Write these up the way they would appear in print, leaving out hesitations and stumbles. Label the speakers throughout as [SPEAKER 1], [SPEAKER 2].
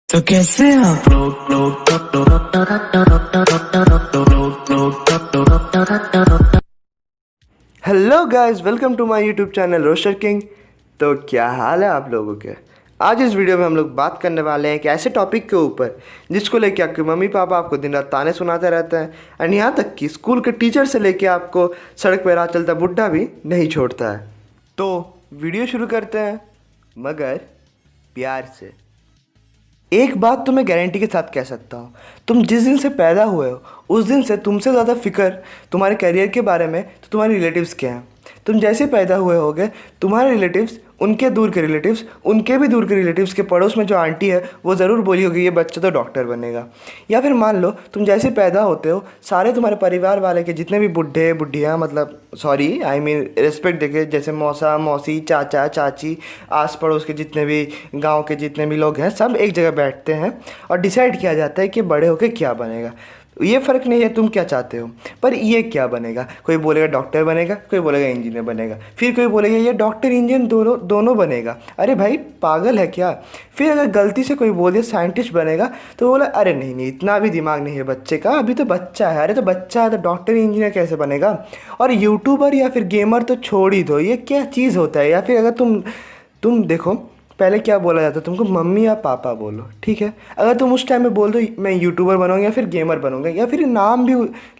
[SPEAKER 1] तो कैसे आप
[SPEAKER 2] hello guys, welcome to my YouTube channel roaster king. तो क्या हाल है आप लोगों के। आज इस वीडियो में हम लोग बात करने वाले हैं एक ऐसे टॉपिक के ऊपर जिसको लेके आपके मम्मी पापा आपको दिन रात ताने सुनाते रहते हैं एंड यहाँ तक कि स्कूल के टीचर से लेके आपको सड़क पर राह चलता बुढ़ा भी नहीं छोड़ता है। तो वीडियो शुरू करते हैं, मगर प्यार से। एक बात तो मैं गारंटी के साथ कह सकता हूँ, तुम जिस दिन से पैदा हुए हो उस दिन से तुमसे ज़्यादा फिक्र तुम्हारे करियर के बारे में तो तुम्हारे रिलेटिव्स के हैं। तुम जैसे पैदा हुए होगे तुम्हारे रिलेटिव्स, उनके दूर के रिलेटिव्स, उनके भी दूर के रिलेटिव्स के पड़ोस में जो आंटी है वो ज़रूर बोली होगी ये बच्चा तो डॉक्टर बनेगा। या फिर मान लो तुम जैसे पैदा होते हो सारे तुम्हारे परिवार वाले के जितने भी बुढ़े बुढ़ियाँ, मतलब सॉरी आई मीन रिस्पेक्ट देके, जैसे मौसा मौसी चाचा चाची, आस पड़ोस के जितने भी गांव के जितने भी लोग हैं सब एक जगह बैठते हैं और डिसाइड किया जाता है कि बड़े होके क्या बनेगा। ये फ़र्क नहीं है तुम क्या चाहते हो, पर ये क्या बनेगा। कोई बोलेगा डॉक्टर बनेगा, कोई बोलेगा इंजीनियर बनेगा, फिर कोई बोलेगा ये डॉक्टर इंजीनियर दोनों दोनों बनेगा। अरे भाई पागल है क्या। फिर अगर गलती से कोई बोल दिया साइंटिस्ट बनेगा तो बोला अरे नहीं नहीं इतना भी दिमाग नहीं है बच्चे का, अभी तो बच्चा है। अरे तो बच्चा है तो डॉक्टर इंजीनियर कैसे बनेगा। और यूट्यूबर या फिर गेमर तो छोड़ ही दो, ये क्या चीज़ होता है। या फिर अगर तुम देखो पहले क्या बोला जाता है, तुमको मम्मी या पापा बोलो, ठीक है। अगर तुम उस टाइम में बोल दो मैं यूट्यूबर बनूंगा या फिर गेमर बनूंगा या फिर नाम भी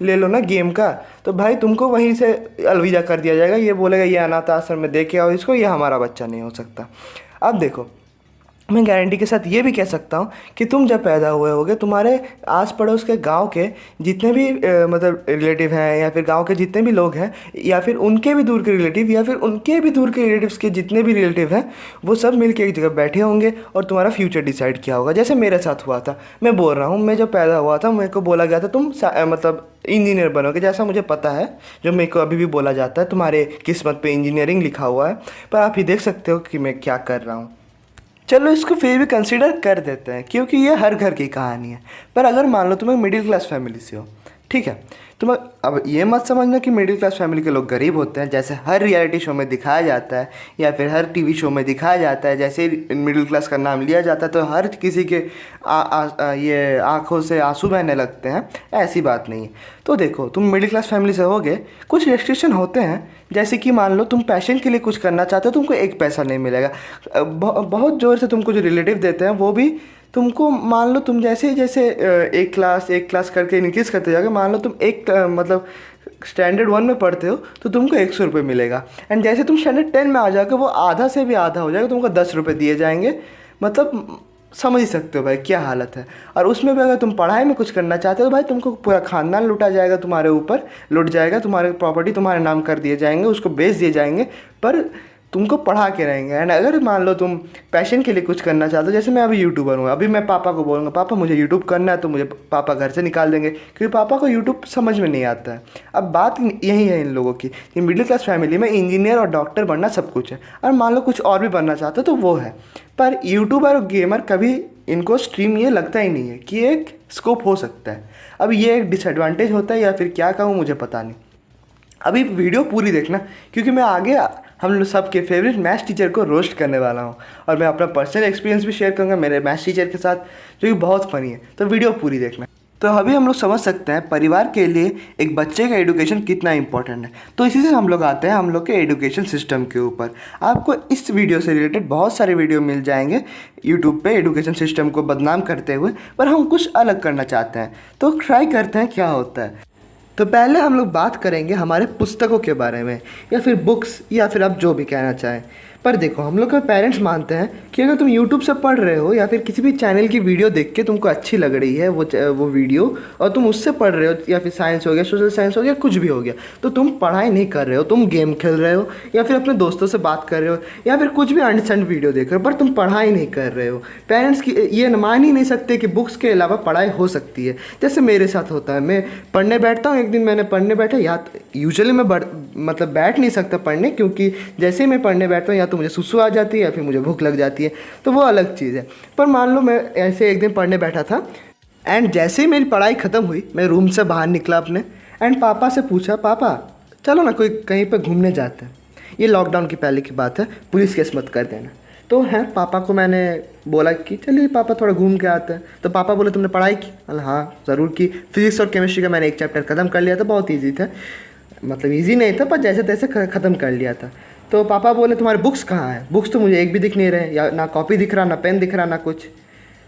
[SPEAKER 2] ले लो ना गेम का, तो भाई तुमको वहीं से अलविदा कर दिया जाएगा। ये बोलेगा ये अनाथ आश्रम में दे के आओ इसको, ये हमारा बच्चा नहीं हो सकता। अब देखो मैं गारंटी के साथ ये भी कह सकता हूँ कि तुम जब पैदा हुए होगे तुम्हारे आस पड़ोस के गांव के जितने भी मतलब रिलेटिव हैं या फिर गांव के जितने भी लोग हैं या फिर उनके भी दूर के रिलेटिव या फिर उनके भी दूर के रिलेटिव्स के जितने भी रिलेटिव हैं वो सब मिलके एक जगह बैठे होंगे और तुम्हारा फ्यूचर डिसाइड किया होगा। जैसे मेरे साथ हुआ था, मैं बोल रहा हूँ, मैं जब पैदा हुआ था मेरे को बोला गया था तुम मतलब इंजीनियर बनोगे, जैसा मुझे पता है, जो मेरे को अभी भी बोला जाता है तुम्हारे किस्मत पे इंजीनियरिंग लिखा हुआ है। पर आप ही देख सकते हो कि मैं क्या कर रहा हूँ। चलो इसको फिर भी कंसिडर कर देते हैं क्योंकि ये हर घर की कहानी है। पर अगर मान लो तुम एक मिडिल क्लास फैमिली से हो, ठीक है, तुम अब ये मत समझना कि मिडिल क्लास फैमिली के लोग गरीब होते हैं, जैसे हर रियलिटी शो में दिखाया जाता है या फिर हर टीवी शो में दिखाया जाता है। जैसे मिडिल क्लास का नाम लिया जाता है तो हर किसी के ये आंखों से आंसू बहने लगते हैं, ऐसी बात नहीं है। तो देखो तुम मिडिल क्लास फैमिली से होगे, कुछ रेस्ट्रिक्शन होते हैं, जैसे कि मान लो तुम पैशन के लिए कुछ करना चाहते हो, तुमको एक पैसा नहीं मिलेगा। बहुत ज़ोर से तुमको जो रिलेटिव देते हैं वो भी तुमको, मान लो तुम जैसे जैसे एक क्लास करके इंक्रीज़ करते जाओगे, मान लो तुम मतलब स्टैंडर्ड 1 में पढ़ते हो तो तुमको 100 रुपये मिलेगा एंड जैसे तुम स्टैंडर्ड 10 में आ जाओगे वो आधा से भी आधा हो जाएगा, तुमको 10 रुपये दिए जाएंगे। मतलब समझ ही सकते हो भाई क्या हालत है। और उसमें भी अगर तुम पढ़ाई में कुछ करना चाहते हो तो भाई तुमको पूरा खानदान लुटा जाएगा, तुम्हारे ऊपर लुट जाएगा, तुम्हारे प्रॉपर्टी तुम्हारे नाम कर दिए जाएंगे, उसको बेच दिए जाएंगे, पर तुमको पढ़ा के रहेंगे। एंड अगर मान लो तुम पैशन के लिए कुछ करना चाहते हो, जैसे मैं अभी यूट्यूबर हूँ, अभी मैं पापा को बोलूँगा पापा मुझे यूट्यूब करना है, तो मुझे पापा घर से निकाल देंगे क्योंकि पापा को यूट्यूब समझ में नहीं आता है। अब बात यही है इन लोगों की कि मिडिल क्लास फैमिली में इंजीनियर और डॉक्टर बनना सब कुछ है, और मान लो कुछ और भी बनना चाहते हो तो वो है। पर यूट्यूबर और गेमर कभी इनको स्ट्रीम ये लगता ही नहीं है कि एक स्कोप हो सकता है। अब ये एक डिसएडवांटेज होता है या फिर क्या कहूँ मुझे पता नहीं। अभी वीडियो पूरी देखना क्योंकि मैं आगे हम लोग सबके फेवरेट मैथ्स टीचर को रोस्ट करने वाला हूँ और मैं अपना पर्सनल एक्सपीरियंस भी शेयर करूँगा मेरे मैथ्स टीचर के साथ, जो कि बहुत फ़नी है। तो वीडियो पूरी देखना। तो अभी हम लोग समझ सकते हैं परिवार के लिए एक बच्चे का एजुकेशन कितना इंपॉर्टेंट है। तो इसी से हम लोग आते हैं हम लोग के एजुकेशन सिस्टम के ऊपर। आपको इस वीडियो से रिलेटेड बहुत सारे वीडियो मिल जाएंगे यूट्यूब पे एजुकेशन सिस्टम को बदनाम करते हुए, पर हम कुछ अलग करना चाहते हैं तो ट्राई करते हैं क्या होता है। तो पहले हम लोग बात करेंगे हमारे पुस्तकों के बारे में या फिर बुक्स या फिर आप जो भी कहना चाहें। पर देखो हम लोग के पेरेंट्स मानते हैं कि अगर तुम यूट्यूब से पढ़ रहे हो या फिर किसी भी चैनल की वीडियो देख के तुमको अच्छी लग रही है वो वीडियो और तुम उससे पढ़ रहे हो, या फिर साइंस हो गया, सोशल साइंस हो गया, कुछ भी हो गया, तो तुम पढ़ाई नहीं कर रहे हो, तुम गेम खेल रहे हो या फिर अपने दोस्तों से बात कर रहे हो या फिर कुछ भी अनसंड वीडियो देख रहे हो, पर तुम पढ़ाई नहीं कर रहे हो। पेरेंट्स की ये मान ही नहीं सकते कि बुक्स के अलावा पढ़ाई हो सकती है। जैसे मेरे साथ होता है, मैं पढ़ने बैठता हूँ, एक दिन मैंने पढ़ने बैठा, या यूजुअली मैं मतलब बैठ नहीं सकता पढ़ने क्योंकि जैसे ही मैं पढ़ने बैठता हूँ या तो मुझे सुसु आ जाती है या फिर मुझे भूख लग जाती है, तो वो अलग चीज़ है। पर मान लो मैं ऐसे एक दिन पढ़ने बैठा था एंड जैसे ही मेरी पढ़ाई ख़त्म हुई मैं रूम से बाहर निकला अपने एंड पापा से पूछा पापा चलो ना कोई कहीं पर घूमने जाते हैं। ये लॉकडाउन की पहले की बात है, पुलिस केस मत कर देना। तो हैं पापा को मैंने बोला कि चलिए पापा थोड़ा घूम के आते हैं। तो पापा बोले तुमने पढ़ाई की? बोला हाँ ज़रूर की। फिजिक्स और केमिस्ट्री का मैंने एक चैप्टर ख़त्म कर लिया था, बहुत ईजी था, मतलब ईजी नहीं था पर जैसे तैसे ख़त्म कर लिया था। तो पापा बोले तुम्हारे बुक्स कहाँ हैं? बुक्स तो मुझे एक भी दिख नहीं रहे, या ना कॉपी दिख रहा, ना पेन दिख रहा, ना कुछ।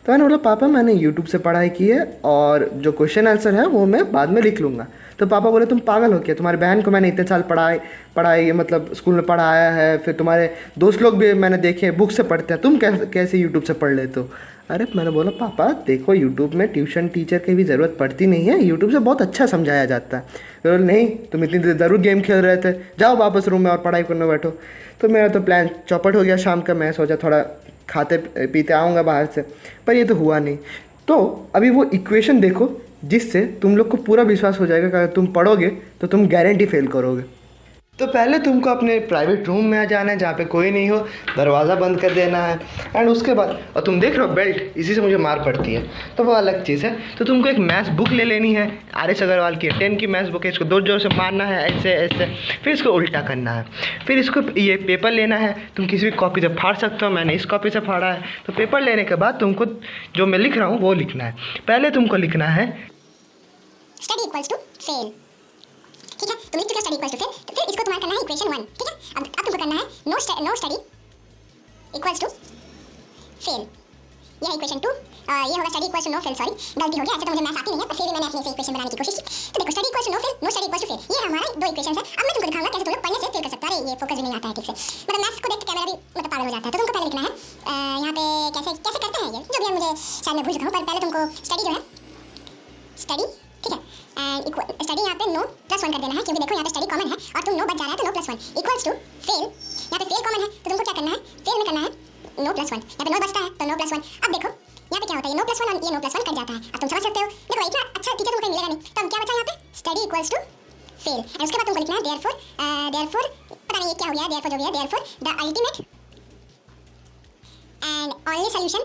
[SPEAKER 2] तो मैंने बोला पापा मैंने यूट्यूब से पढ़ाई की है और जो क्वेश्चन आंसर है वो मैं बाद में लिख लूँगा। तो पापा बोले तुम पागल हो क्या, तुम्हारी बहन को मैंने इतने साल पढ़ाई मतलब स्कूल में पढ़ाया है, फिर तुम्हारे दोस्त लोग भी मैंने देखे बुक से पढ़ते हैं, तुम कैसे यूट्यूब से पढ़ लेते हो? अरे मैंने बोला पापा देखो यूट्यूब में ट्यूशन टीचर की भी ज़रूरत पड़ती नहीं है, यूट्यूब से बहुत अच्छा समझाया जाता है। तो नहीं तुम इतनी देर ज़रूर गेम खेल रहे थे, जाओ वापस रूम में और पढ़ाई करने बैठो। तो मेरा तो प्लान चौपट हो गया शाम का, मैं सोचा थोड़ा खाते पीते आऊँगा बाहर से, पर ये तो हुआ नहीं। तो अभी वो इक्वेशन देखो जिससे तुम लोग को पूरा विश्वास हो जाएगा कि अगर तुम पढ़ोगे तो तुम गारंटी फेल करोगे। तो पहले तुमको अपने प्राइवेट रूम में आ जाना है जहाँ पे कोई नहीं हो, दरवाज़ा बंद कर देना है, एंड उसके बाद और तुम देख रहे हो बेल्ट इसी से मुझे मार पड़ती है तो वो अलग चीज़ है। तो तुमको एक मैथ्स बुक ले लेनी है, RS अग्रवाल की 10 की मैथ्स बुक है, इसको दो जोर से मारना है ऐसे ऐसे, फिर इसको उल्टा करना है, फिर इसको ये पेपर लेना है, तुम किसी भी कॉपी से फाड़ सकते हो, मैंने इस कॉपी से फाड़ा है। तो पेपर लेने के बाद तुमको जो मैं लिख रहा हूँ वो लिखना है। पहले तुमको लिखना है
[SPEAKER 1] स्टडी इक्वल्स टू फेल, ठीक है? तुम लिख चुके हो स्टडी इक्वल्स टू फेल, तो फिर इसको तुम्हारा करना है इक्वेशन 1, ठीक है? अब तुमको करना है no study equals to fail, यह इक्वेशन 2, ये होगा study equals to no fail, sorry गलती हो गया, ऐसे तो मुझे मैथ्स आती नहीं है, पर फिर भी मैंने अपने से इक्वेशन बनाने की कोशिश की। तो देखो study equals to no fail, no study equals to fail, ये हमारा दो इक्वेशंस है। अब मैं तुमको दिखाऊंगा कैसे तुम लोग पढ़ने से फेल कर सकते हो। अरे ये फोकस भी नहीं आता है ठीक से, मतलब मैथ्स को देख के कैमरा भी मतलब पागल हो जाता है। तो तुमको पहले लिखना है यहाँ पे कैसे कैसे करते हैं ये जो भी है मुझे शायद मैं भूल चुका हूँ, पर पहले तुमको स्टडी जो है स्टडी, ठीक है, एंड स्टडी यहाँ पे नो +1 कर देना है, क्योंकि देखो यहाँ पे स्टडी कॉमन है और तुम नो बच जा रहा है, तो नो +1 इक्वल्स टू फेल, यहाँ पे फेल कॉमन है तो तुमको क्या करना है, फेल में करना है नो +1, यहाँ पे नो बचता है तो नो +1। अब देखो यहाँ पे क्या होता है, ये नो +1 और ये नो +1 कट जाता है। अब तुम समझ सकते हो, देखो इतना अच्छा टीचर तुमको कहीं मिलेगा नहीं, तो हम क्या बचा यहाँ पे study equals to fail, and उसके बाद तुमको लिखना है देयरफॉर पता नहीं ये क्या हो गया, देयरफॉर जो भी है, therefore the ultimate and only solution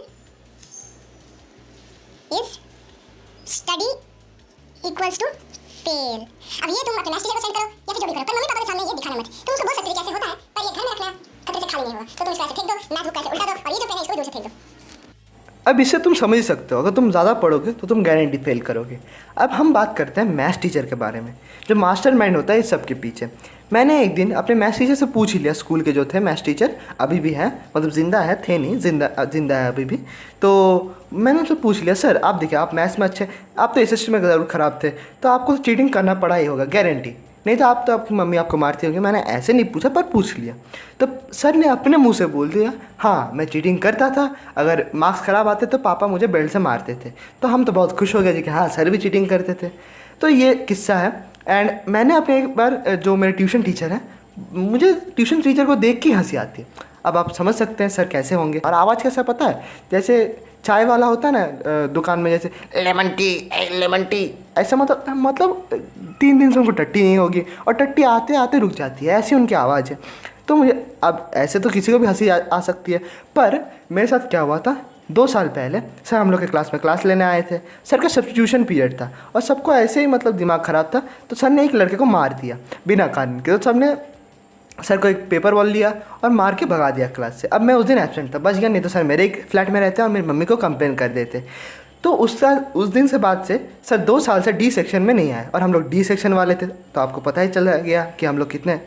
[SPEAKER 1] is study equals to fail. अब ये तुम अपने मैथ्स टीचर को सेंड करो या फिर जो भी करो, पर मम्मी पापा के सामने ये दिखाना मत। तुम उसको बोल सकते हो कैसे होता है, पर ये घर में रखना खतरे से खाली नहीं होगा, तो तुम इसको ऐसे फेंक दो, मैथ बुक ऐसे उल्टा दो और ये जो पेन है इसको दूर से फेंक दो।
[SPEAKER 2] अब इससे तुम समझ सकते हो अगर तुम ज़्यादा पढ़ोगे तो तुम गारंटी फेल करोगे। अब हम बात करते हैं मैथ्स टीचर के बारे में, जो मास्टरमाइंड होता है इस सब के पीछे। मैंने एक दिन अपने मैथ्स टीचर से पूछ ही लिया, स्कूल के जो थे मैथ्स टीचर अभी भी हैं, मतलब ज़िंदा है, थे नहीं, जिंदा है अभी भी। तो मैंने उनसे पूछ लिया सर आप देखिए आप मैथ्स में अच्छे, आप तो SST में ज़रूर ख़राब थे, तो आपको तो चीटिंग करना पड़ा ही होगा गारंटी, नहीं तो आप तो आपकी मम्मी आपको मारती होगी। मैंने ऐसे नहीं पूछा पर पूछ लिया, तो सर ने अपने मुंह से बोल दिया हाँ मैं चीटिंग करता था, अगर मार्क्स ख़राब आते तो पापा मुझे बेल्ट से मारते थे। तो हम तो बहुत खुश हो गए जी कि हाँ सर भी चीटिंग करते थे। तो ये किस्सा है। एंड मैंने अपने एक बार जो मेरे ट्यूशन टीचर हैं, मुझे ट्यूशन टीचर को देख के हंसी आती है। अब आप समझ सकते हैं सर कैसे होंगे, और आवाज़ कैसा पता है, जैसे चाय वाला होता है ना दुकान में, जैसे लेमन टी ऐसा, मतलब 3 दिन से उनको टट्टी नहीं होगी और टट्टी आते आते रुक जाती है, ऐसी उनकी आवाज़ है। तो मुझे अब ऐसे तो किसी को भी हंसी आ सकती है, पर मेरे साथ क्या हुआ था, 2 साल पहले सर हम लोग के क्लास में क्लास लेने आए थे। सर का सब्स्टिट्यूशन पीरियड था और सबको ऐसे ही मतलब दिमाग ख़राब था, तो सर ने एक लड़के को मार दिया बिना कारण के। तो सबने सर को एक पेपर बॉल लिया और मार के भगा दिया क्लास से। अब मैं उस दिन एब्सेंट था, बच गया, नहीं तो सर मेरे एक फ्लैट में रहते और मेरी मम्मी को कंप्लेन कर देते। तो उस दिन से बाद से सर 2 साल से D सेक्शन में नहीं आए, और हम लोग D सेक्शन वाले थे, तो आपको पता ही चल गया कि हम लोग कितने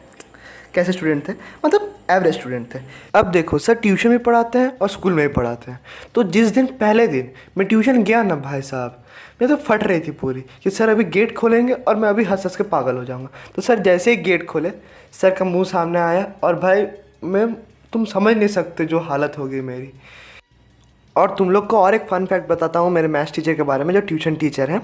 [SPEAKER 2] कैसे स्टूडेंट थे, मतलब एवरेज स्टूडेंट थे। अब देखो सर ट्यूशन भी पढ़ाते हैं और स्कूल में भी पढ़ाते हैं। तो जिस दिन पहले दिन मैं ट्यूशन गया ना भाई साहब, मैं तो फट रही थी पूरी कि सर अभी गेट खोलेंगे और मैं अभी हंस हंस के पागल हो जाऊंगा। तो सर जैसे ही गेट खोले सर का मुंह सामने आया और भाई तुम समझ नहीं सकते जो हालत हो गई मेरी। और तुम लोग को और एक फ़न फैक्ट बताता हूँ मेरे मैथ्स टीचर के बारे में, जो ट्यूशन टीचर हैं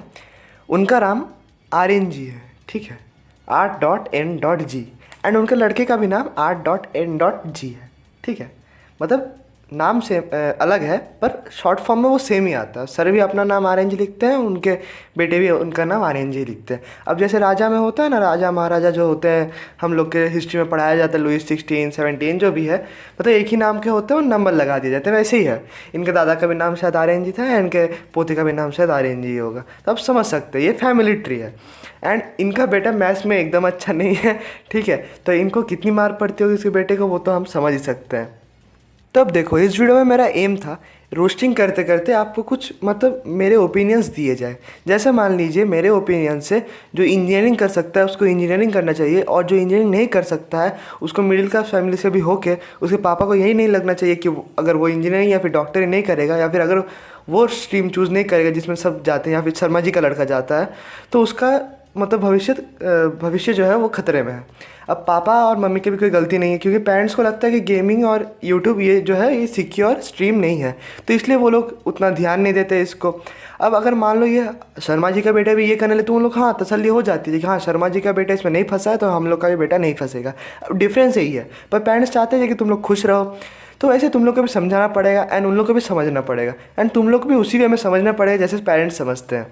[SPEAKER 2] उनका नाम RNG है, ठीक है, R.N.G, एंड उनके लड़के का भी नाम R.N.G है, ठीक है, मतलब नाम से अलग है पर शॉर्ट फॉर्म में वो सेम ही आता है। सर भी अपना नाम RNG लिखते हैं, उनके बेटे भी उनका नाम RNG लिखते हैं। अब जैसे राजा में होता है ना, राजा महाराजा जो होते हैं हम लोग के हिस्ट्री में पढ़ाया जाता है, लुईस 16, 17 जो भी है, मतलब एक ही नाम के होते हैं और नंबर लगा दिए जाते हैं, वैसे ही है। इनके दादा का भी नाम शायद RNG था, इनके पोते का भी नाम शायद RNG ही होगा। तो आप समझ सकते हैं ये फैमिली ट्री है। एंड इनका बेटा मैथ्स में एकदम अच्छा नहीं है, ठीक है, तो इनको कितनी मार पड़ती होगी इसके बेटे को वो तो हम समझ ही सकते हैं। तो अब देखो, इस वीडियो में मेरा एम था रोस्टिंग करते करते आपको कुछ मतलब मेरे ओपिनियंस दिए जाए। जैसे मान लीजिए मेरे ओपिनियन से जो इंजीनियरिंग कर सकता है उसको इंजीनियरिंग करना चाहिए, और जो इंजीनियरिंग नहीं कर सकता है उसको मिडिल क्लास फैमिली से भी होके उसके पापा को यही नहीं लगना चाहिए कि अगर वो इंजीनियरिंग या फिर डॉक्टरी नहीं करेगा, या फिर अगर वो स्ट्रीम चूज़ नहीं करेगा जिसमें सब जाते हैं, या फिर शर्मा जी का लड़का जाता है, तो उसका मतलब भविष्य जो है वो खतरे में है। अब पापा और मम्मी की भी कोई गलती नहीं है, क्योंकि पेरेंट्स को लगता है कि गेमिंग और यूट्यूब ये जो है ये सिक्योर स्ट्रीम नहीं है, तो इसलिए वो लोग उतना ध्यान नहीं देते इसको। अब अगर मान लो ये शर्मा जी का बेटा भी ये करने लगे तो उन लोग हाँ तसल्ली हो जाती है कि हाँ शर्मा जी का बेटा इसमें नहीं फंसा है तो हम लोग का भी बेटा नहीं फंसेगा। अब डिफरेंस यही है, पर पेरेंट्स चाहते हैं कि तुम लोग खुश रहो, तो ऐसे तुम लोग को भी समझाना पड़ेगा एंड उन लोग को भी समझना पड़ेगा, एंड तुम लोग को भी उसी वे में समझना पड़ेगा जैसे पेरेंट्स समझते हैं।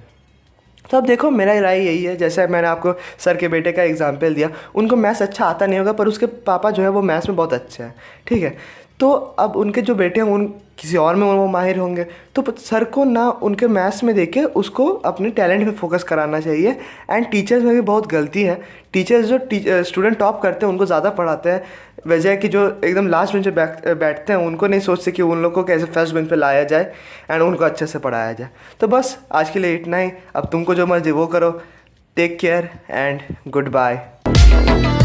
[SPEAKER 2] तो अब देखो, मेरा राय यही है, जैसे मैंने आपको सर के बेटे का एग्जांपल दिया, उनको मैथ्स अच्छा आता नहीं होगा पर उसके पापा जो है वो मैथ्स में बहुत अच्छे हैं, ठीक है। तो अब उनके जो बेटे हैं उन किसी और में वो माहिर होंगे, तो सर को ना उनके मैथ्स में देख के उसको अपने टैलेंट पे फोकस कराना चाहिए। एंड टीचर्स में भी बहुत गलती है, टीचर्स जो स्टूडेंट टॉप करते हैं उनको ज़्यादा पढ़ाते हैं, वजह कि जो एकदम लास्ट बेंच पे बैठते हैं उनको नहीं सोचते कि उन लोग को कैसे फर्स्ट बेंच पे लाया जाए एंड उनको अच्छे से पढ़ाया जाए। तो बस आज के लिए इतना ही, अब तुमको जो मर्जी वो करो। Take care and good bye.